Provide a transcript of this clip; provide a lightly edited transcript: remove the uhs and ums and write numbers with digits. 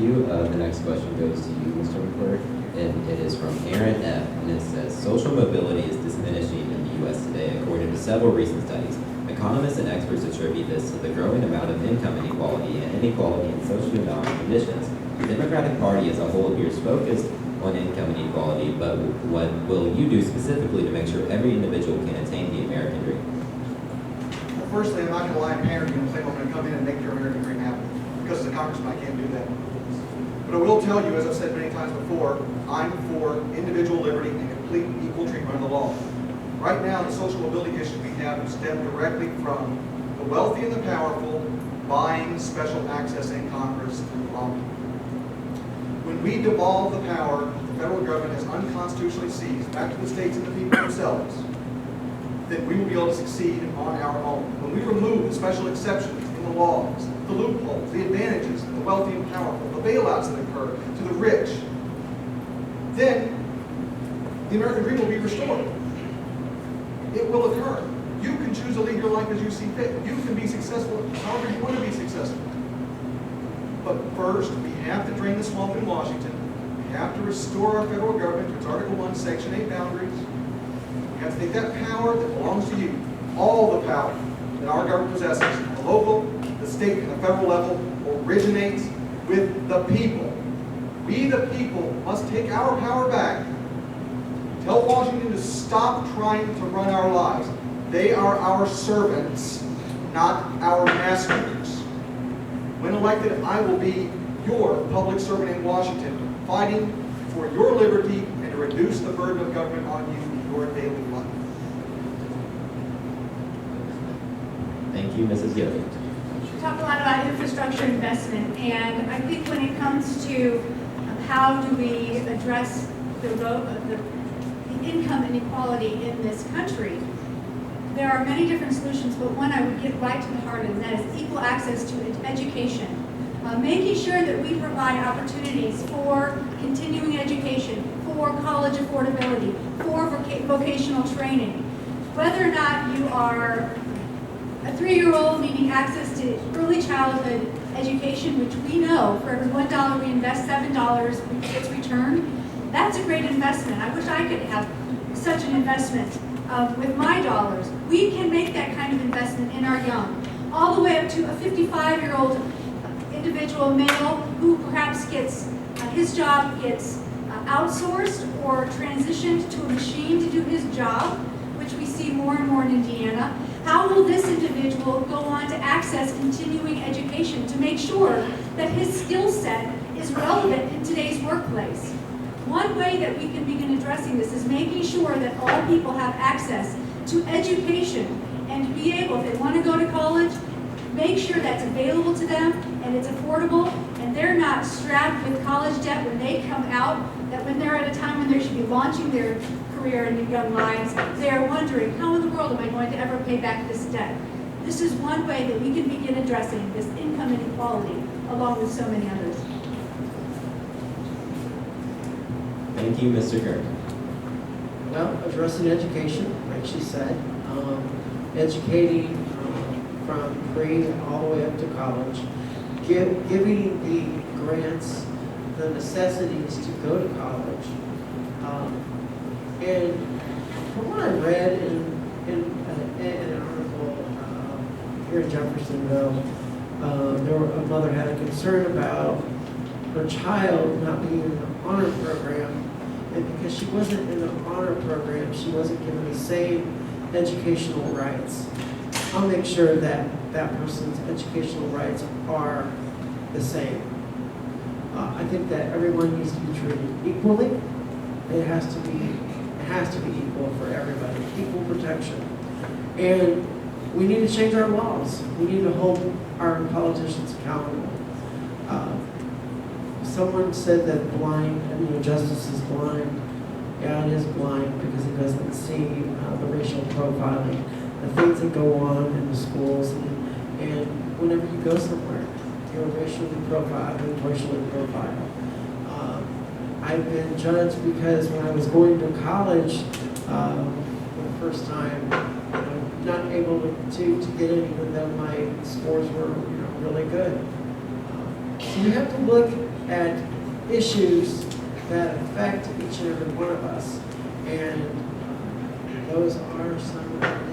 you. The next question goes to you, Mr. McClure, and it is from Aaron F. And it says, social mobility is diminishing in the U.S. today, according to several recent studies. Economists and experts attribute this to the growing amount of income inequality and inequality in socioeconomic conditions. The Democratic Party as a whole appears focused on income inequality, but what will you do specifically to make sure every individual can attain the American dream? Well, firstly, I'm not going to lie to parents and claim I'm going to come in and make your American dream happen. Because as a congressman, I can't do that. But I will tell you, as I've said many times before, I'm for individual liberty and complete equal treatment of the law. Right now, the social mobility issues we have stem directly from the wealthy and the powerful buying special access in Congress through lobbying. When we devolve the power the federal government has unconstitutionally seized back to the states and the people themselves, then we will be able to succeed on our own. When we remove the special exceptions in the laws, the loopholes, the advantages, the wealthy and powerful, the bailouts that occur to the rich, then the American dream will be restored. It will occur. You can choose to lead your life as you see fit. You can be successful however you want to be successful. But first, we have to drain the swamp in Washington. We have to restore our federal government to its Article 1, Section 8 boundaries. We have to take that power that belongs to you, all the power that our government possesses, at the local, the state, and the federal level, originates with the people. We, the people, must take our power back. Tell Washington to stop trying to run our lives. They are our servants, not our masters. When elected, I will be your public servant in Washington, fighting for your liberty and to reduce the burden of government on you in your daily life. Thank you, Mrs. Yoder. We talk a lot about infrastructure investment, and I think when it comes to how do we address the income inequality in this country, there are many different solutions, but one I would get right to the heart of, and that is equal access to education. Making sure that we provide opportunities for continuing education, for college affordability, for vocational training. Whether or not you are a 3-year-old needing access to early childhood education, which we know for every $1 we invest, $7 gets returned, that's a great investment. I wish I could have such an investment with my dollars. We can make that kind of investment in our young, all the way up to a 55-year-old individual male who perhaps gets, his job gets outsourced or transitioned to a machine to do his job, which we see more and more in Indiana. How will this individual go on to access continuing education to make sure that his skill set is relevant in today's workplace? One way that we can begin addressing this is making sure that all people have access to education and to be able, if they want to go to college, make sure that's available to them and it's affordable and they're not strapped with college debt when they come out, that when they're at a time when they should be launching their career in their young lives, they are wondering, how in the world am I going to ever pay back this debt? This is one way that we can begin addressing this income inequality along with so many others. Thank you, Mr. Gurn. Well, addressing education, like she said, educating from pre all the way up to college, giving the grants the necessities to go to college. And from what I read in an article here in Jeffersonville, a mother had a concern about her child not being in the honor program, and because she wasn't in the honor program, she wasn't given the same educational rights. I'll make sure that that person's educational rights are the same. I think that everyone needs to be treated equally. It has to be equal for everybody, equal protection. And we need to change our laws. We need to hold our politicians accountable. Someone said that justice is blind. Yeah, it is blind because it doesn't see the racial profiling, the things that go on in the schools, and whenever you go somewhere, you're racially profiled and racially profiled. I've been judged because when I was going to college for the first time, not able to get in, even though my scores were really good. So you have to look at issues that affect each and every one of us. And those are some of the